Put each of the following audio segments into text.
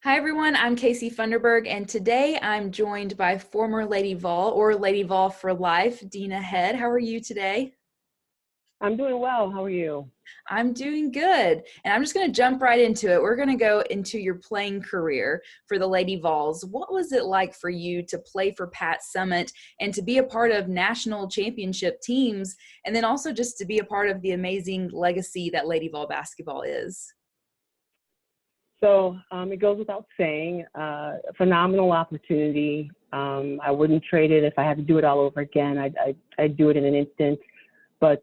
Hi everyone, I'm Casey Funderburg, and today I'm joined by former Lady Vol or Lady Vol for life, Dena Head. How are you today? I'm doing well. How are you? I'm doing good, and I'm just going to jump right into it. We're going to go into your playing career for the Lady Vols. What was it like for you to play for Pat Summitt and to be a part of national championship teams, and then also just to be a part of the amazing legacy that Lady Vol basketball is? It goes without saying, phenomenal opportunity. I wouldn't trade it if I had to do it all over again. I'd do it in an instant. But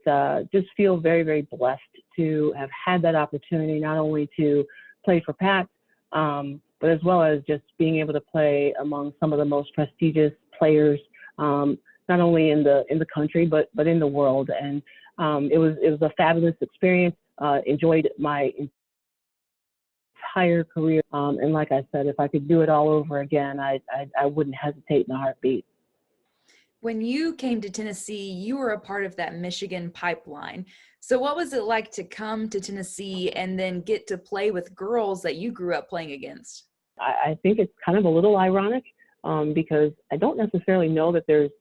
just feel very, very blessed to have had that opportunity, not only to play for Pat, but as well as just being able to play among some of the most prestigious players, not only in the country but in the world. And it was a fabulous experience. Enjoyed my entire career. And like I said, if I could do it all over again, I wouldn't hesitate in a heartbeat. When you came to Tennessee, you were a part of that Michigan pipeline. So, what was it like to come to Tennessee and then get to play with girls that you grew up playing against? I think it's kind of a little ironic because I don't necessarily know that there's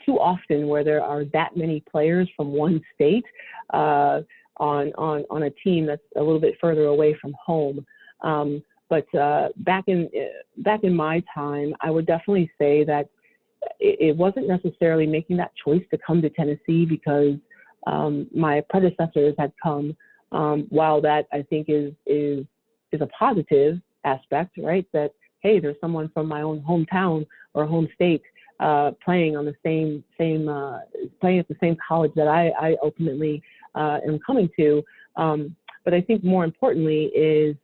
too often where there are that many players from one state on a team that's a little bit further away from home. But back in my time, I would definitely say that it wasn't necessarily making that choice to come to Tennessee because my predecessors had come. While that I think is a positive aspect, right? That hey, there's someone from my own hometown or home state playing on the same playing at the same college that I ultimately am coming to. But I think more importantly is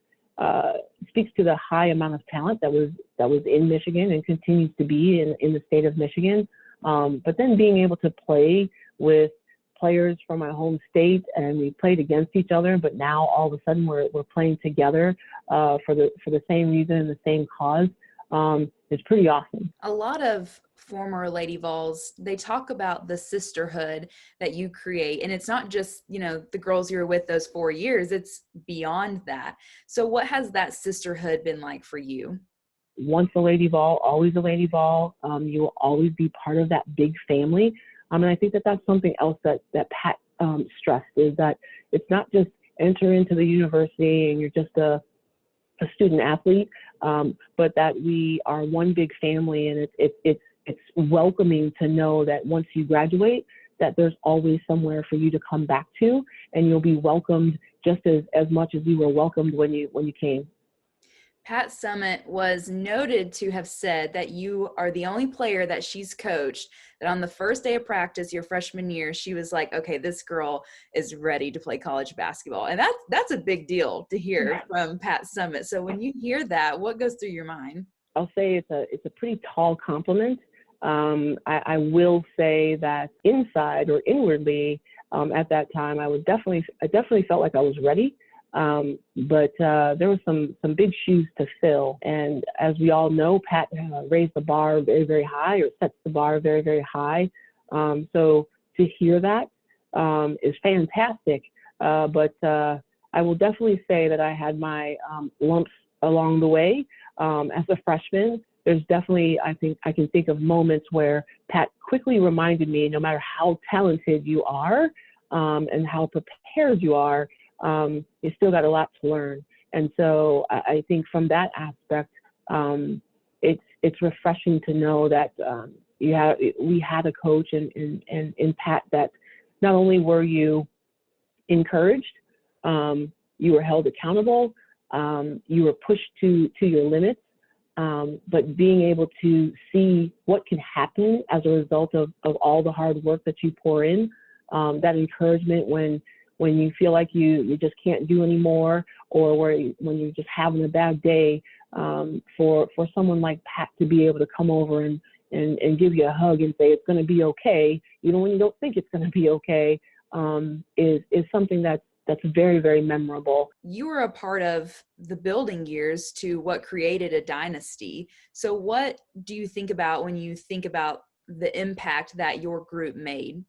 speaks to the high amount of talent that was in Michigan and continues to be in the state of Michigan. But then being able to play with players from my home state, and we played against each other, but now all of a sudden we're playing together for the same reason and the same cause. It's pretty awesome. A lot of former Lady Vols, they talk about the sisterhood that you create. And it's not just, the girls you were with those 4 years, it's beyond that. So what has that sisterhood been like for you? Once a Lady Vol, always a Lady Vol. You will always be part of that big family. And I think that that's something else that Pat stressed, is that it's not just enter into the university and you're just a student athlete, but that we are one big family, and it's welcoming to know that once you graduate, that there's always somewhere for you to come back to, and you'll be welcomed just as much as you were welcomed when you came. Pat Summitt was noted to have said that you are the only player that she's coached that on the first day of practice your freshman year, she was like, okay, this girl is ready to play college basketball. And that's a big deal to hear from Pat Summitt. So when you hear that, what goes through your mind? I'll say it's a pretty tall compliment. I will say that inside or inwardly, at that time, I definitely felt like I was ready. But there was some big shoes to fill. And as we all know, Pat raised the bar very, very high, or sets the bar very, very high. So to hear that is fantastic. But I will definitely say that I had my lumps along the way. As a freshman, there's definitely, I think I can think of moments where Pat quickly reminded me, no matter how talented you are and how prepared you are, you still got a lot to learn. And so I think from that aspect, it's refreshing to know that we had a coach in Pat that not only were you encouraged, you were held accountable, you were pushed to your limits, but being able to see what can happen as a result of all the hard work that you pour in, that encouragement when you feel like you just can't do anymore, or when you're just having a bad day, for someone like Pat to be able to come over and give you a hug and say it's going to be okay, even when you don't think it's going to be okay, is something that's very, very memorable. You were a part of the building years to what created a dynasty. So what do you think about when you think about the impact that your group made?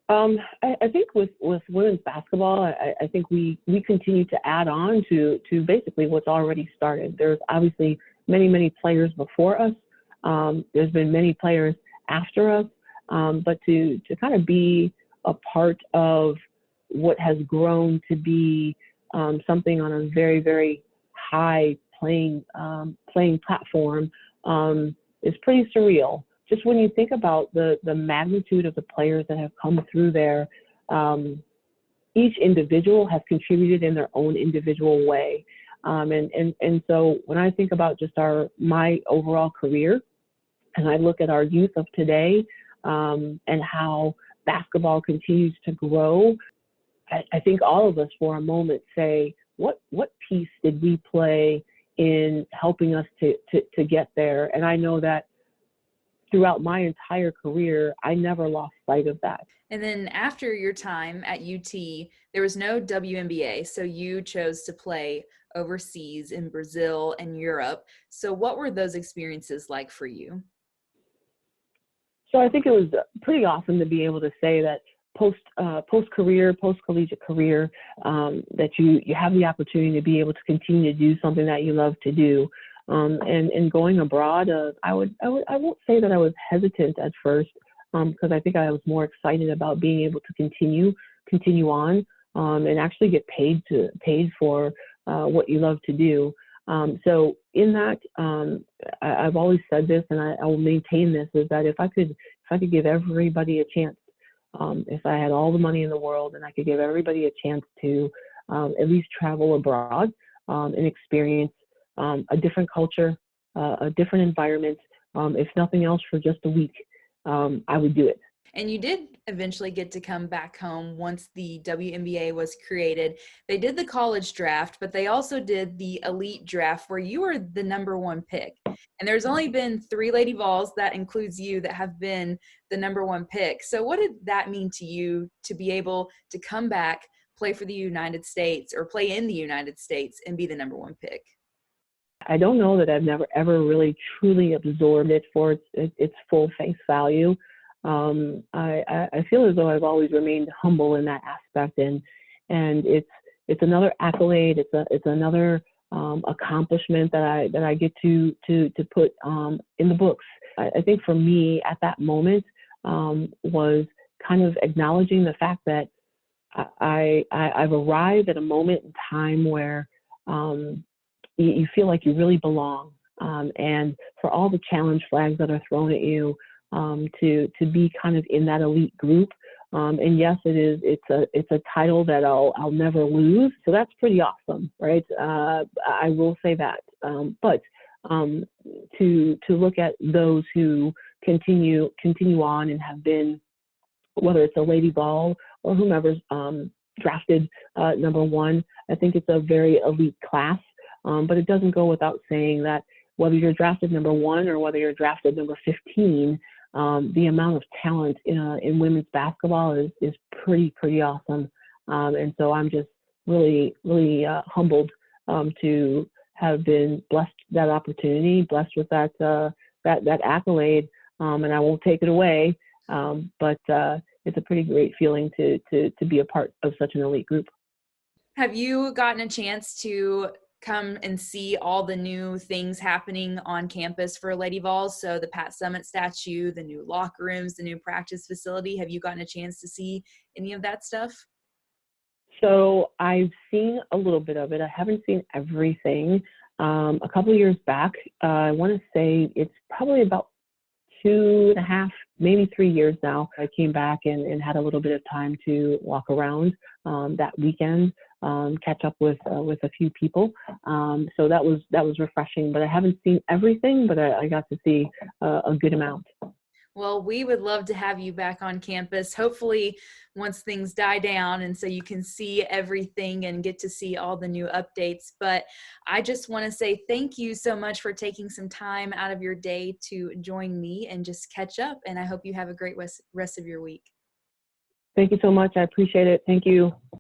I think with women's basketball, I think we continue to add on to basically what's already started. There's obviously many players before us. There's been many players after us, but to kind of be a part of what has grown to be something on a very high playing platform is pretty surreal. Just when you think about the magnitude of the players that have come through there, each individual has contributed in their own individual way. And so when I think about just my overall career, and I look at our youth of today, and how basketball continues to grow, I think all of us for a moment say, what piece did we play in helping us to get there? And I know that throughout my entire career, I never lost sight of that. And then after your time at UT, there was no WNBA, so you chose to play overseas in Brazil and Europe. So what were those experiences like for you? So I think it was pretty awesome to be able to say that post collegiate career, that you have the opportunity to be able to continue to do something that you love to do. And going abroad, I won't say that I was hesitant at first, because I think I was more excited about being able to continue on, and actually get paid for what you love to do. So in that, I've always said this, and I will maintain this, is that if I could give everybody a chance, if I had all the money in the world and I could give everybody a chance to at least travel abroad, and experience a different culture, a different environment, if nothing else for just a week, I would do it. And you did eventually get to come back home once the WNBA was created. They did the college draft, but they also did the elite draft where you were the number one pick. And there's only been 3 Lady Vols, that includes you, that have been the number one pick. So what did that mean to you to be able to come back, play for the United States, or play in the United States, and be the number one pick? I don't know that I've never ever really truly absorbed it for its full face value. I feel as though I've always remained humble in that aspect, and it's another accolade. It's another accomplishment that I get to put in the books. I think for me at that moment was kind of acknowledging the fact that I've arrived at a moment in time where you feel like you really belong, and for all the challenge flags that are thrown at you, to be kind of in that elite group. And yes, it's a title that I'll never lose. So that's pretty awesome, right? I will say that. But to look at those who continue on and have been, whether it's a Lady Vol or whomever's drafted number one, I think it's a very elite class. But it doesn't go without saying that whether you're drafted number one or whether you're drafted number 15, the amount of talent in women's basketball is pretty awesome. And so I'm just really humbled to have been blessed that opportunity, blessed with that accolade, and I won't take it away. But it's a pretty great feeling to be a part of such an elite group. Have you gotten a chance to come and see all the new things happening on campus for Lady Vols? So the Pat Summitt statue, the new locker rooms, the new practice facility. Have you gotten a chance to see any of that stuff? So I've seen a little bit of it. I haven't seen everything. A couple of years back, I want to say it's probably about 2.5, maybe 3 years now. I came back and had a little bit of time to walk around that weekend, catch up with a few people. So that was refreshing. But I haven't seen everything, but I got to see a good amount. Well, we would love to have you back on campus, hopefully once things die down, and so you can see everything and get to see all the new updates. But I just want to say thank you so much for taking some time out of your day to join me and just catch up, and I hope you have a great rest of your week. Thank you so much. I appreciate it. Thank you.